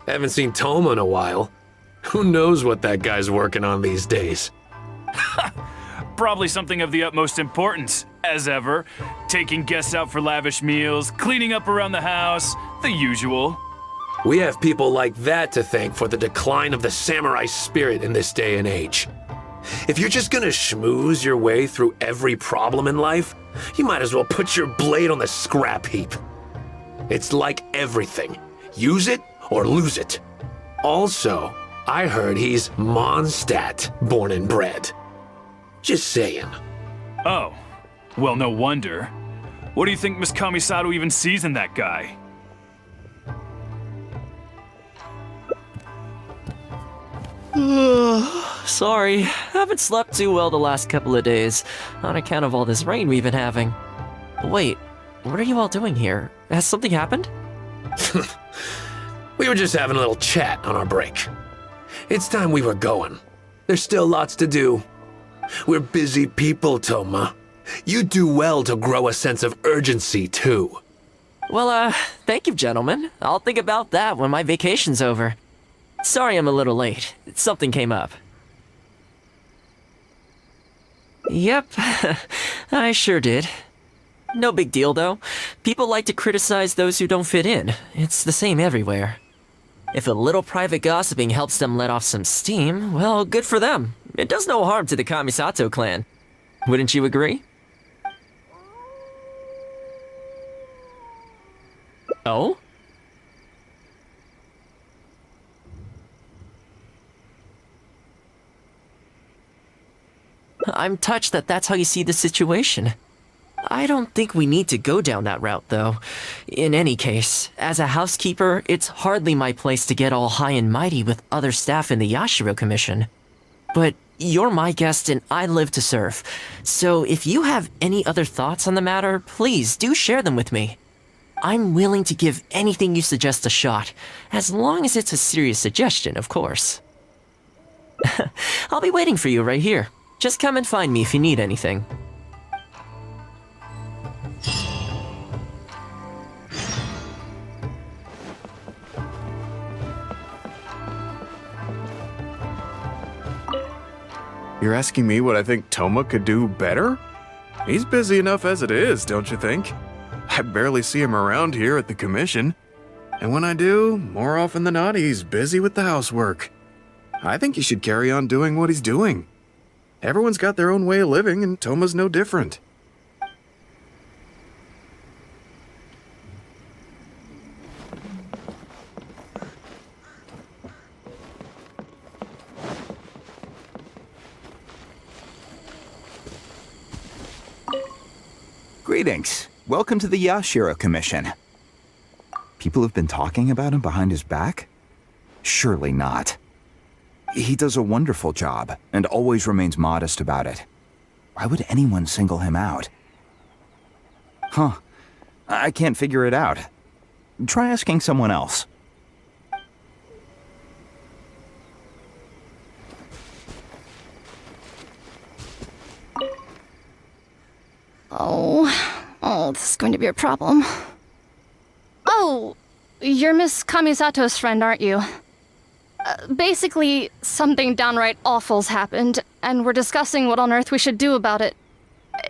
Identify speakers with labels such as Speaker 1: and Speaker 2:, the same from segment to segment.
Speaker 1: Haven't seen Thoma in a while. Who knows what that guy's working on these days?
Speaker 2: Probably something of the utmost importance, as ever. Taking guests out for lavish meals, cleaning up around the house, the usual.
Speaker 1: We have people like that to thank for the decline of the samurai spirit in this day and age. If you're just gonna schmooze your way through every problem in life, you might as well put your blade on the scrap heap. It's like everything. Use it or lose it. Also, I heard he's Mondstadt born and bred. Just saying.
Speaker 2: Oh, well, no wonder. What do you think Miss Kamisato even sees in that guy?
Speaker 3: Sorry, haven't slept too well the last couple of days, on account of all this rain we've been having. Wait, what are you all doing here? Has something happened?
Speaker 1: We were just having a little chat on our break. It's time we were going. There's still lots to do. We're busy people, Thoma. You do well to grow a sense of urgency, too.
Speaker 3: Well, thank you, gentlemen. I'll think about that when my vacation's over. Sorry I'm a little late. Something came up. Yep, I sure did. No big deal, though. People like to criticize those who don't fit in. It's the same everywhere. If a little private gossiping helps them let off some steam, well, good for them. It does no harm to the Kamisato clan. Wouldn't you agree? Oh? I'm touched that that's how you see the situation. I don't think we need to go down that route, though. In any case, as a housekeeper, it's hardly my place to get all high and mighty with other staff in the Yashiro Commission. But you're my guest and I live to serve. So if you have any other thoughts on the matter, please do share them with me. I'm willing to give anything you suggest a shot, as long as it's a serious suggestion, of course. I'll be waiting for you right here. Just come and find me if you need anything.
Speaker 4: You're asking me what I think Thoma could do better? He's busy enough as it is, don't you think? I barely see him around here at the commission. And when I do, more often than not, he's busy with the housework. I think he should carry on doing what he's doing. Everyone's got their own way of living, and Thoma's no different.
Speaker 5: Greetings. Welcome to the Yashiro Commission. People have been talking about him behind his back? Surely not. He does a wonderful job, and always remains modest about it. Why would anyone single him out? Huh. I can't figure it out. Try asking someone else.
Speaker 6: Oh, this is going to be a problem. Oh, you're Miss Kamisato's friend, aren't you? Basically, something downright awful's happened, and we're discussing what on earth we should do about it.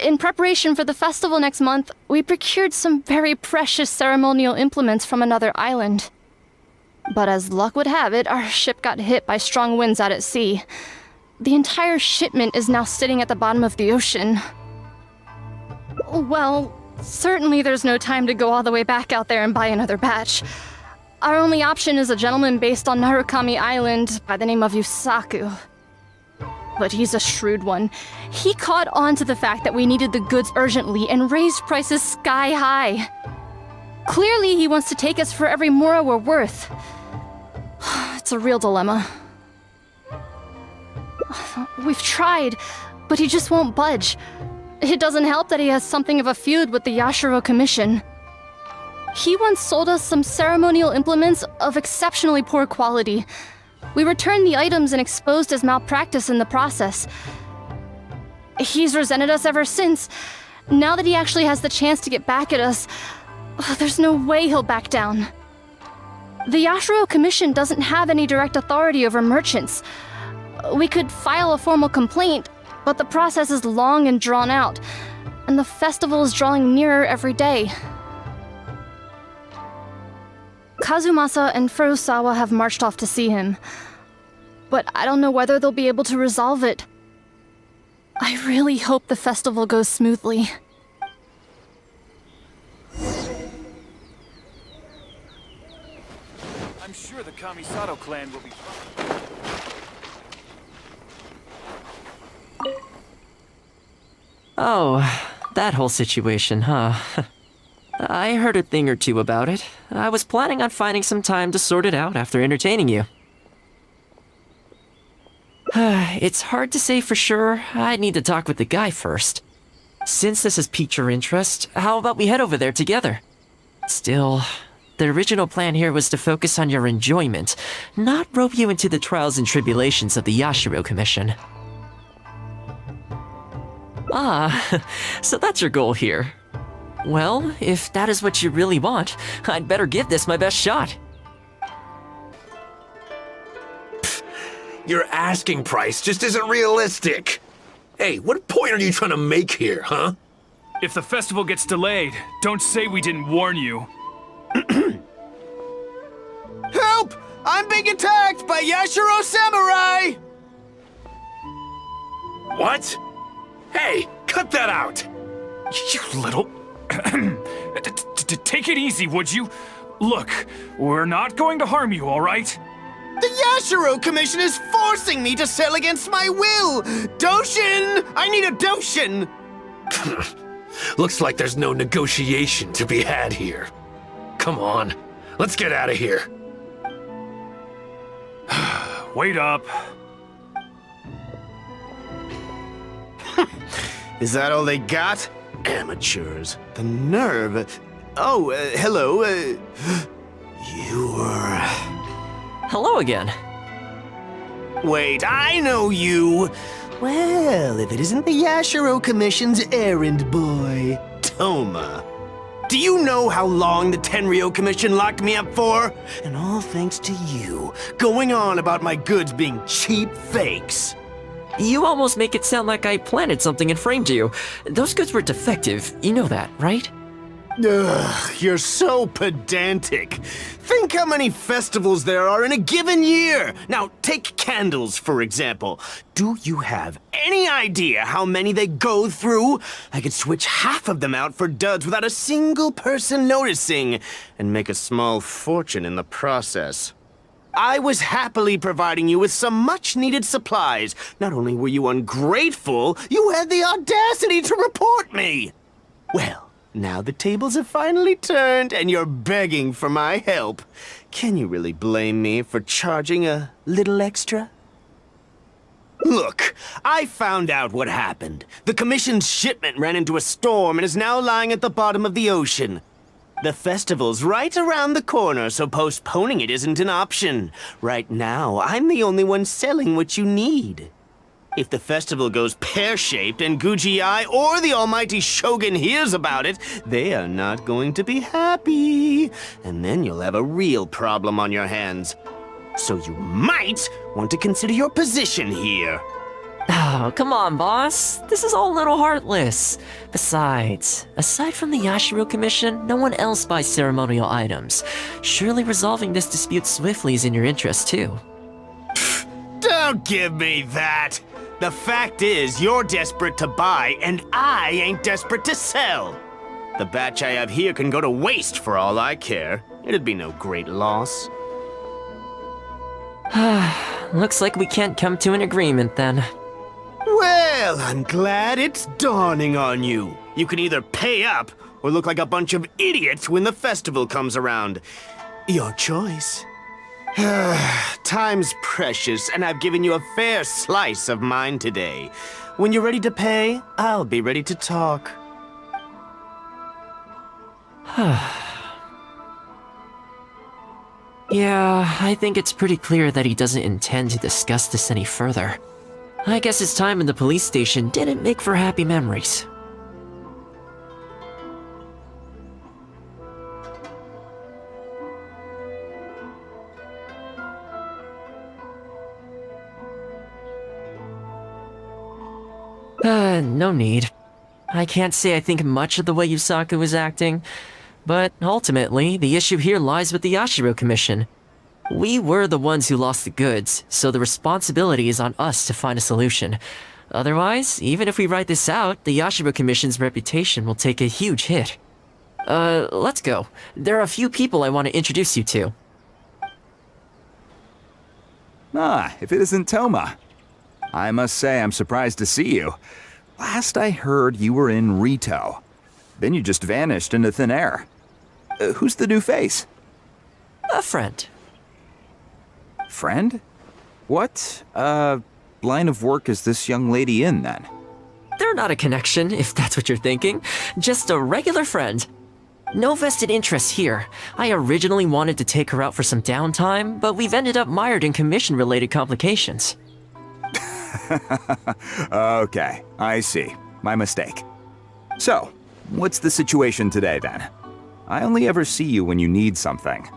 Speaker 6: In preparation for the festival next month, we procured some very precious ceremonial implements from another island. But as luck would have it, our ship got hit by strong winds out at sea. The entire shipment is now sitting at the bottom of the ocean. Well, certainly there's no time to go all the way back out there and buy another batch. Our only option is a gentleman based on Narukami Island by the name of Yusaku. But he's a shrewd one. He caught on to the fact that we needed the goods urgently and raised prices sky high. Clearly he wants to take us for every mora we're worth. It's a real dilemma. We've tried, but he just won't budge. It doesn't help that he has something of a feud with the Yashiro Commission. He once sold us some ceremonial implements of exceptionally poor quality. We returned the items and exposed his malpractice in the process. He's resented us ever since. Now that he actually has the chance to get back at us, there's no way he'll back down. The Yashiro Commission doesn't have any direct authority over merchants. We could file a formal complaint, but the process is long and drawn out, and the festival is drawing nearer every day. Kazumasa and Furusawa have marched off to see him, but I don't know whether they'll be able to resolve it. I really hope the festival goes smoothly.
Speaker 2: I'm sure the Kamisato clan will be fine.
Speaker 3: Oh, that whole situation, huh? I heard a thing or two about it. I was planning on finding some time to sort it out after entertaining you. It's hard to say for sure. I'd need to talk with the guy first. Since this has piqued your interest, how about we head over there together? Still, the original plan here was to focus on your enjoyment, not rope you into the trials and tribulations of the Yashiro Commission. Ah, so that's your goal here. Well, if that is what you really want, I'd better give this my best shot.
Speaker 1: Your asking price just isn't realistic. Hey, what point are you trying to make here, huh?
Speaker 2: If the festival gets delayed, don't say we didn't warn you.
Speaker 7: Help! I'm being attacked by Yashiro Samurai!
Speaker 1: What? Hey, cut that out!
Speaker 2: You little... Take it easy, would you? Look, we're not going to harm you, all right?
Speaker 7: The Yashiro Commission is forcing me to sell against my will! Doshin! I need a Doshin!
Speaker 1: Looks like there's no negotiation to be had here. Come on, let's get out of here.
Speaker 2: Wait up.
Speaker 7: Is that all they got? Amateurs. The nerve. Oh, hello. You're...
Speaker 3: Hello again.
Speaker 7: Wait, I know you! Well, if it isn't the Yashiro Commission's errand boy, Thoma. Do you know how long the Tenryo Commission locked me up for? And all thanks to you, going on about my goods being cheap fakes.
Speaker 3: You almost make it sound like I planted something and framed you. Those goods were defective, you know that, right?
Speaker 7: Ugh, you're so pedantic. Think how many festivals there are in a given year. Now, take candles, for example. Do you have any idea how many they go through? I could switch half of them out for duds without a single person noticing, and make a small fortune in the process. I was happily providing you with some much-needed supplies. Not only were you ungrateful, you had the audacity to report me. Well, now the tables have finally turned and you're begging for my help. Can you really blame me for charging a little extra? Look, I found out what happened. The Commission's shipment ran into a storm and is now lying at the bottom of the ocean. The festival's right around the corner, so postponing it isn't an option. Right now, I'm the only one selling what you need. If the festival goes pear-shaped and Guji-ai or the almighty Shogun hears about it, they are not going to be happy. And then you'll have a real problem on your hands. So you might want to consider your position here.
Speaker 3: Oh, come on, boss. This is all a little heartless. Besides, aside from the Yashiro Commission, no one else buys ceremonial items. Surely resolving this dispute swiftly is in your interest, too.
Speaker 7: Don't give me that. The fact is, you're desperate to buy, and I ain't desperate to sell. The batch I have here can go to waste for all I care. It'd be no great loss.
Speaker 3: Looks like we can't come to an agreement, then.
Speaker 7: Well, I'm glad it's dawning on you. You can either pay up or look like a bunch of idiots when the festival comes around. Your choice. Time's precious, and I've given you a fair slice of mine today. When you're ready to pay, I'll be ready to talk.
Speaker 3: Yeah, I think it's pretty clear that he doesn't intend to discuss this any further. I guess his time in the police station didn't make for happy memories. No need. I can't say I think much of the way Yusaku was acting, but ultimately, the issue here lies with the Yashiro Commission. We were the ones who lost the goods, so the responsibility is on us to find a solution. Otherwise, even if we write this out, the Yashiro Commission's reputation will take a huge hit. Let's go. There are a few people I want to introduce you to.
Speaker 5: Ah, if it isn't Thoma. I must say I'm surprised to see you. Last I heard, you were in Rito. Then you just vanished into thin air. Who's the new face?
Speaker 3: A friend.
Speaker 5: Friend? What, line of work is this young lady in, then?
Speaker 3: They're not a connection, if that's what you're thinking. Just a regular friend. No vested interest here. I originally wanted to take her out for some downtime, but we've ended up mired in commission-related complications.
Speaker 5: Okay, I see. My mistake. So, what's the situation today, then? I only ever see you when you need something.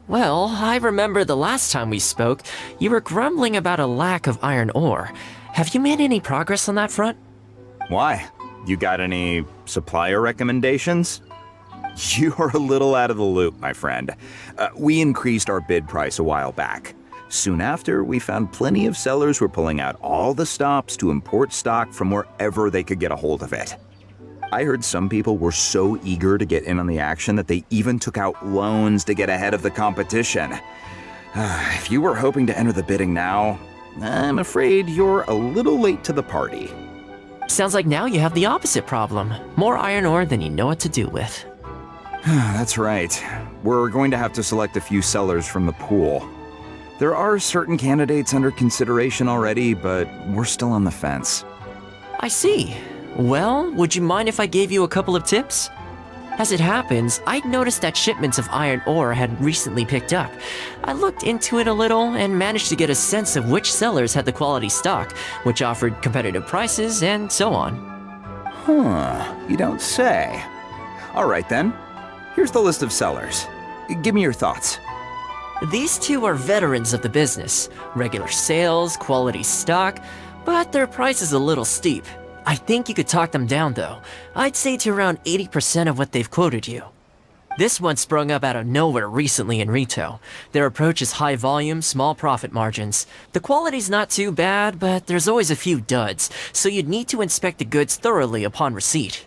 Speaker 3: Well, I remember the last time we spoke, you were grumbling about a lack of iron ore. Have you made any progress on that front?
Speaker 5: Why? You got any supplier recommendations? You're a little out of the loop, my friend. We increased our bid price a while back. Soon after, we found plenty of sellers were pulling out all the stops to import stock from wherever they could get a hold of it. I heard some people were so eager to get in on the action that they even took out loans to get ahead of the competition. If you were hoping to enter the bidding now, I'm afraid you're a little late to the party.
Speaker 3: Sounds like now you have the opposite problem. More iron ore than you know what to do with.
Speaker 5: That's right. We're going to have to select a few sellers from the pool. There are certain candidates under consideration already, but we're still on the fence.
Speaker 3: I see. Well, would you mind if I gave you a couple of tips? As it happens, I'd noticed that shipments of iron ore had recently picked up. I looked into it a little and managed to get a sense of which sellers had the quality stock, which offered competitive prices, and so on.
Speaker 5: You don't say. All right then. Here's the list of sellers. Give me your thoughts.
Speaker 3: These two are veterans of the business. Regular sales, quality stock, but their price is a little steep. I think you could talk them down though. I'd say to around 80% of what they've quoted you. This one sprung up out of nowhere recently in Rito. Their approach is high volume, small profit margins. The quality's not too bad, but there's always a few duds, so you'd need to inspect the goods thoroughly upon receipt.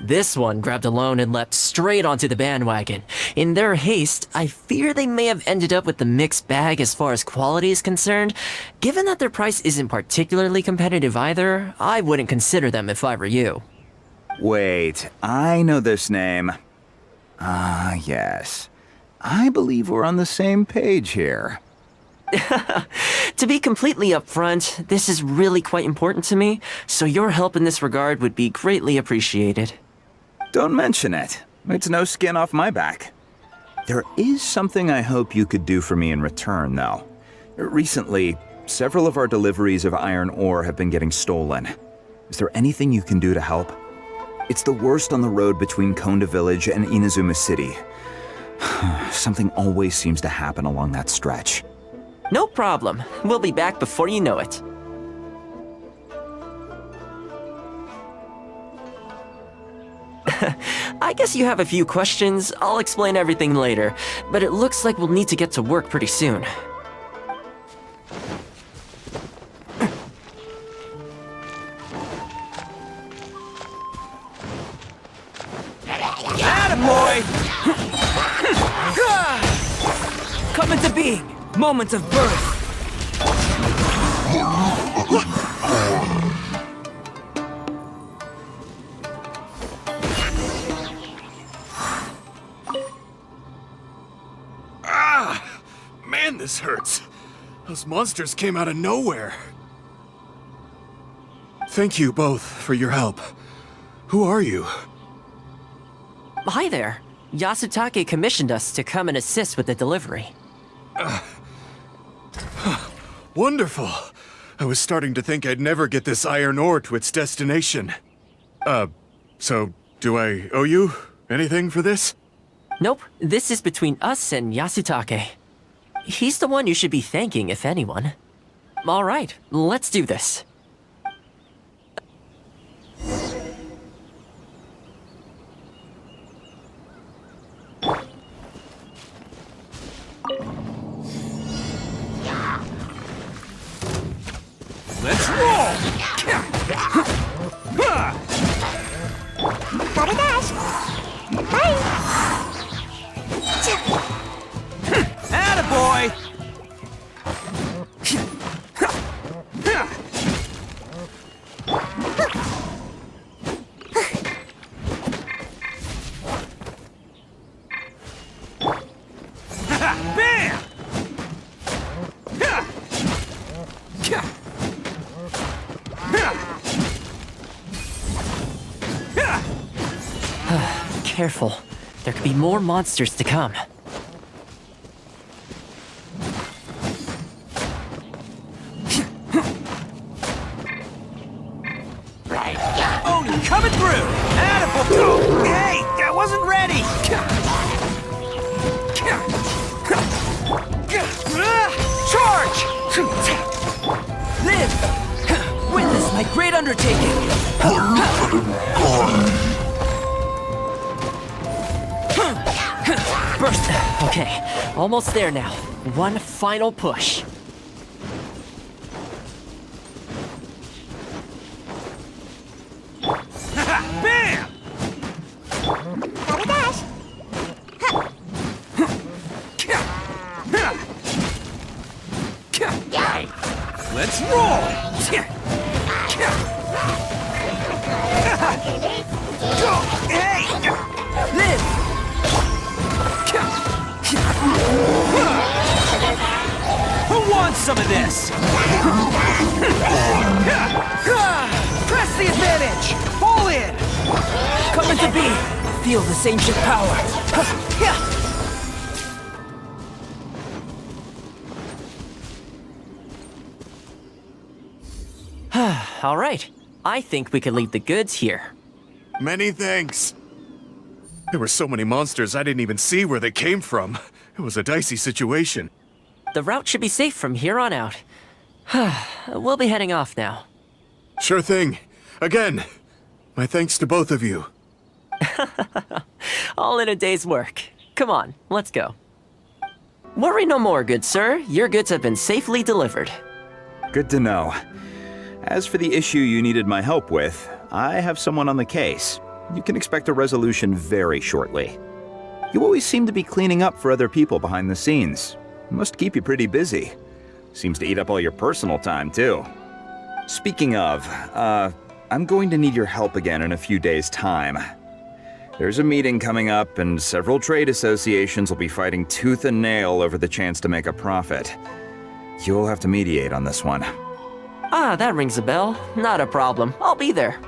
Speaker 3: This one grabbed a loan and leapt straight onto the bandwagon. In their haste, I fear they may have ended up with the mixed bag as far as quality is concerned. Given that their price isn't particularly competitive either, I wouldn't consider them if I were you.
Speaker 5: Wait, I know this name. Yes. I believe we're on the same page here.
Speaker 3: To be completely upfront, this is really quite important to me, so your help in this regard would be greatly appreciated.
Speaker 5: Don't mention it. It's no skin off my back. There is something I hope you could do for me in return, though. Recently, several of our deliveries of iron ore have been getting stolen. Is there anything you can do to help? It's the worst on the road between Konda Village and Inazuma City. Something always seems to happen along that stretch.
Speaker 3: No problem. We'll be back before you know it. I guess you have a few questions. I'll explain everything later, but it looks like we'll need to get to work pretty soon.
Speaker 8: Attaboy! Come into being! Moment of birth!
Speaker 4: Man, this hurts. Those monsters came out of nowhere. Thank you both for your help. Who are you?
Speaker 3: Hi there. Yasutake commissioned us to come and assist with the delivery.
Speaker 4: Wonderful. I was starting to think I'd never get this iron ore to its destination. So do I owe you anything for this?
Speaker 3: Nope, this is between us and Yasutake. He's the one you should be thanking, if anyone. All right, let's do this. careful. There could be more monsters to come.
Speaker 8: Oni, coming through! Attaboy! Hey, I wasn't ready! Charge! Live! Witness my great undertaking!
Speaker 3: Burst. Okay, almost there now. One final push.
Speaker 8: Bam! Let's roll! Hey! Live! Who wants some of this? Press the advantage! Pull in! Coming to be! Feel this ancient power!
Speaker 3: All right. I think we can leave the goods here.
Speaker 4: Many thanks. There were so many monsters I didn't even see where they came from. It was a dicey situation.
Speaker 3: The route should be safe from here on out. We'll be heading off now.
Speaker 4: Sure thing. Again, my thanks to both of you.
Speaker 3: All in a day's work. Come on, let's go. Worry no more, good sir. Your goods have been safely delivered.
Speaker 5: Good to know. As for the issue you needed my help with, I have someone on the case. You can expect a resolution very shortly. You always seem to be cleaning up for other people behind the scenes. Must keep you pretty busy. Seems to eat up all your personal time, too. Speaking of, I'm going to need your help again in a few days' time. There's a meeting coming up, and several trade associations will be fighting tooth and nail over the chance to make a profit. You'll have to mediate on this one.
Speaker 3: Ah, that rings a bell. Not a problem. I'll be there.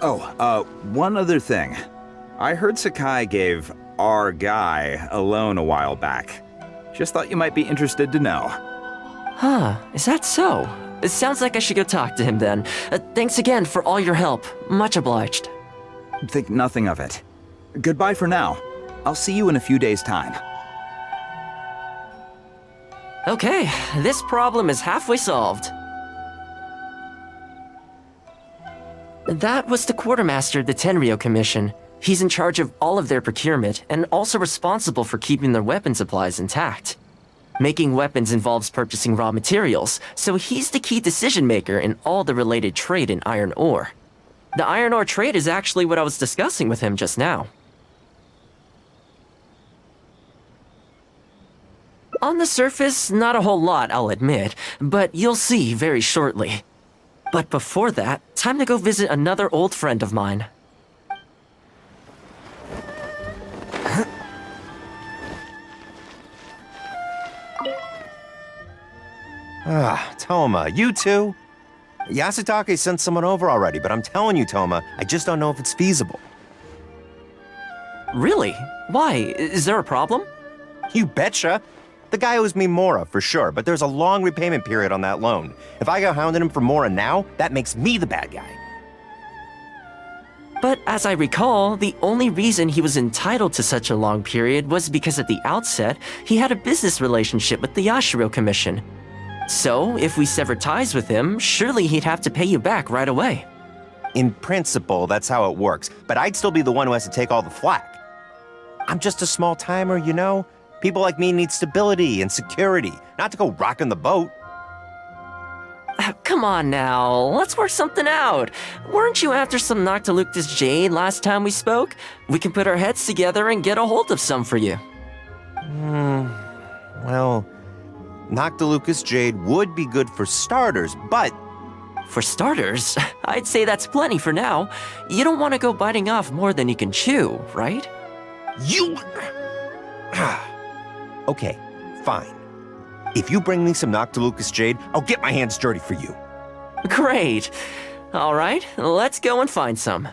Speaker 5: Oh, one other thing. I heard Sakai gave our guy a loan a while back. Just thought you might be interested to know.
Speaker 3: Huh, is that so? It sounds like I should go talk to him then. Thanks again for all your help. Much obliged.
Speaker 5: Think nothing of it. Goodbye for now. I'll see you in a few days' time.
Speaker 3: Okay, this problem is halfway solved. That was the quartermaster of the Tenryo Commission. He's in charge of all of their procurement and also responsible for keeping their weapon supplies intact. Making weapons involves purchasing raw materials, so he's the key decision maker in all the related trade in iron ore. The iron ore trade is actually what I was discussing with him just now. On the surface, not a whole lot, I'll admit, but you'll see very shortly. But before that, time to go visit another old friend of mine.
Speaker 9: Thoma, you too? Yasutake sent someone over already, but I'm telling you, Thoma, I just don't know if it's feasible.
Speaker 3: Really? Why? Is there a problem?
Speaker 9: You betcha. The guy owes me Mora, for sure, but there's a long repayment period on that loan. If I go hounding him for Mora now, that makes me the bad guy.
Speaker 3: But as I recall, the only reason he was entitled to such a long period was because at the outset, he had a business relationship with the Yashiro Commission. So, if we sever ties with him, surely he'd have to pay you back right away.
Speaker 9: In principle, that's how it works, but I'd still be the one who has to take all the flack. I'm just a small-timer, you know? People like me need stability and security, not to go rocking the boat.
Speaker 3: Come on now, let's work something out. Weren't you after some Noctiluctus Jade last time we spoke? We can put our heads together and get a hold of some for you.
Speaker 9: Well, Noctilucus Jade would be good for starters, but...
Speaker 3: For starters, I'd say that's plenty for now. You don't want to go biting off more than you can chew, right?
Speaker 9: You... Okay, fine. If you bring me some Noctilucus Jade, I'll get my hands dirty for you.
Speaker 3: Great. All right, let's go and find some.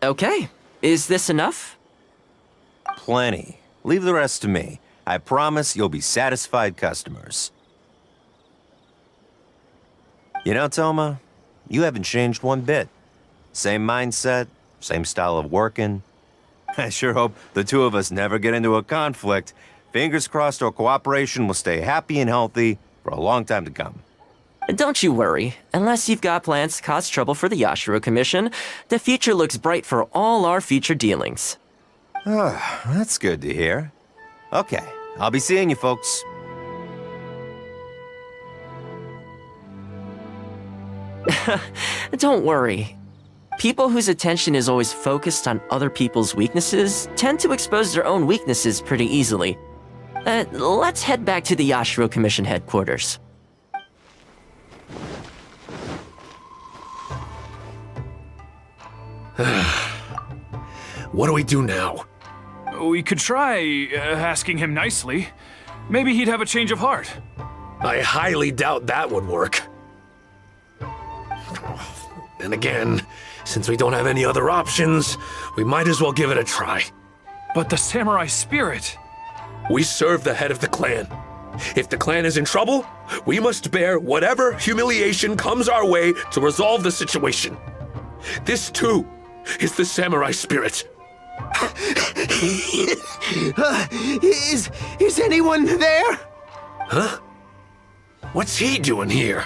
Speaker 3: Okay, is this enough?
Speaker 9: Plenty. Leave the rest to me. I promise you'll be satisfied customers. You know, Thoma, you haven't changed one bit. Same mindset, same style of working. I sure hope the two of us never get into a conflict. Fingers crossed our cooperation will stay happy and healthy for a long time to come.
Speaker 3: Don't you worry. Unless you've got plans to cause trouble for the Yashiro Commission, the future looks bright for all our future dealings.
Speaker 9: That's good to hear. Okay, I'll be seeing you folks.
Speaker 3: Don't worry. People whose attention is always focused on other people's weaknesses tend to expose their own weaknesses pretty easily. Let's head back to the Yashiro Commission headquarters.
Speaker 1: What do we do now?
Speaker 2: We could try asking him nicely. Maybe he'd have a change of heart.
Speaker 1: I highly doubt that would work. Then again, since we don't have any other options, we might as well give it a try.
Speaker 2: But the samurai spirit...
Speaker 1: We serve the head of the clan. If the clan is in trouble, we must bear whatever humiliation comes our way to resolve the situation. This, too, is the samurai spirit.
Speaker 7: Is anyone there?
Speaker 1: Huh? What's he doing here?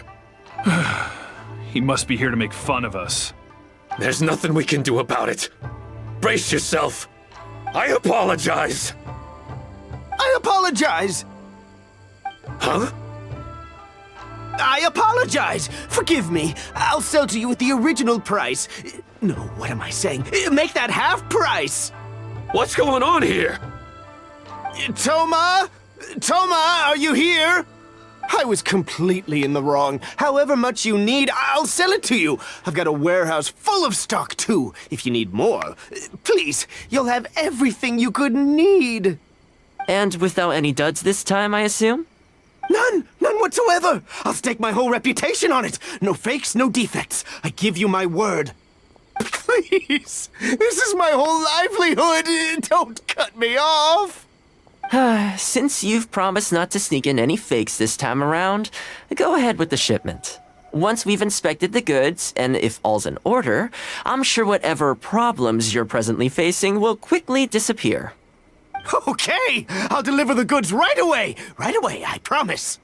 Speaker 2: He must be here to make fun of us.
Speaker 1: There's nothing we can do about it. Brace yourself. I apologize.
Speaker 7: I apologize.
Speaker 1: Huh?
Speaker 7: I apologize. Forgive me. I'll sell to you at the original price. No, what am I saying? Make that half price.
Speaker 1: What's going on here?
Speaker 7: Thoma? Thoma, are you here? I was completely in the wrong. However much you need, I'll sell it to you. I've got a warehouse full of stock, too, if you need more. Please, you'll have everything you could need.
Speaker 3: And without any duds this time, I assume?
Speaker 7: None whatsoever. I'll stake my whole reputation on it. No fakes, no defects. I give you my word. Please, this is my whole livelihood. Don't cut me off.
Speaker 3: Since you've promised not to sneak in any fakes this time around, go ahead with the shipment. Once we've inspected the goods, and if all's in order, I'm sure whatever problems you're presently facing will quickly disappear.
Speaker 7: Okay, I'll deliver the goods right away. Right away, I promise.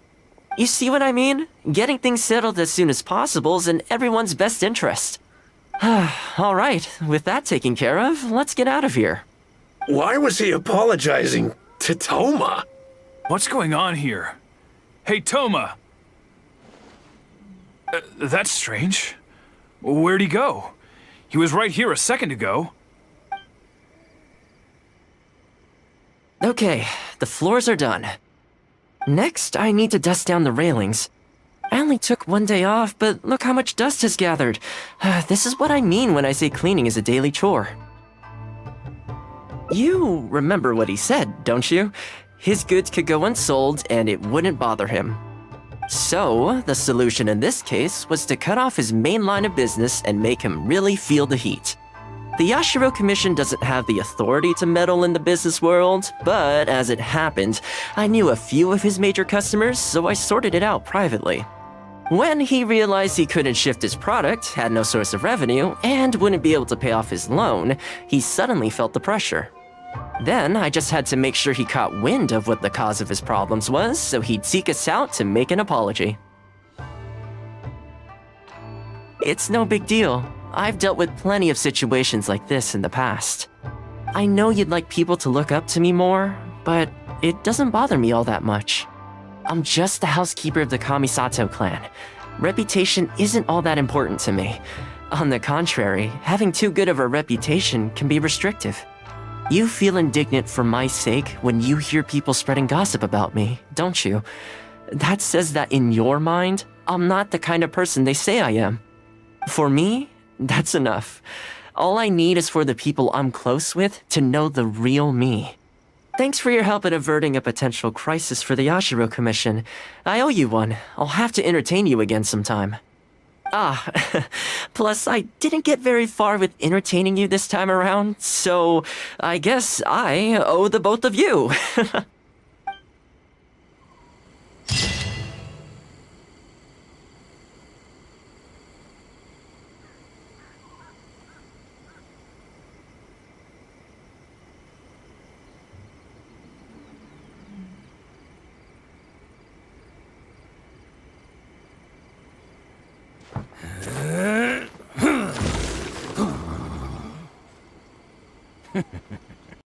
Speaker 3: You see what I mean? Getting things settled as soon as possible is in everyone's best interest. All right, with that taken care of, let's get out of here.
Speaker 1: Why was he apologizing to Thoma?
Speaker 2: What's going on here? Hey, Thoma! That's strange. Where'd he go? He was right here a second ago.
Speaker 3: Okay, the floors are done. Next, I need to dust down the railings. I only took one day off, but look how much dust has gathered. This is what I mean when I say cleaning is a daily chore. You remember what he said, don't you? His goods could go unsold and it wouldn't bother him. So, the solution in this case was to cut off his main line of business and make him really feel the heat. The Yashiro Commission doesn't have the authority to meddle in the business world, but as it happened, I knew a few of his major customers, so I sorted it out privately. When he realized he couldn't shift his product, had no source of revenue, and wouldn't be able to pay off his loan, he suddenly felt the pressure. Then I just had to make sure he caught wind of what the cause of his problems was, so he'd seek us out to make an apology. It's no big deal. I've dealt with plenty of situations like this in the past. I know you'd like people to look up to me more, but it doesn't bother me all that much. I'm just the housekeeper of the Kamisato clan. Reputation isn't all that important to me. On the contrary, having too good of a reputation can be restrictive. You feel indignant for my sake when you hear people spreading gossip about me, don't you? That says that in your mind, I'm not the kind of person they say I am. For me, that's enough. All I need is for the people I'm close with to know the real me. Thanks for your help in averting a potential crisis for the Yashiro Commission. I owe you one. I'll have to entertain you again sometime. Plus, I didn't get very far with entertaining you this time around, so I guess I owe the both of you.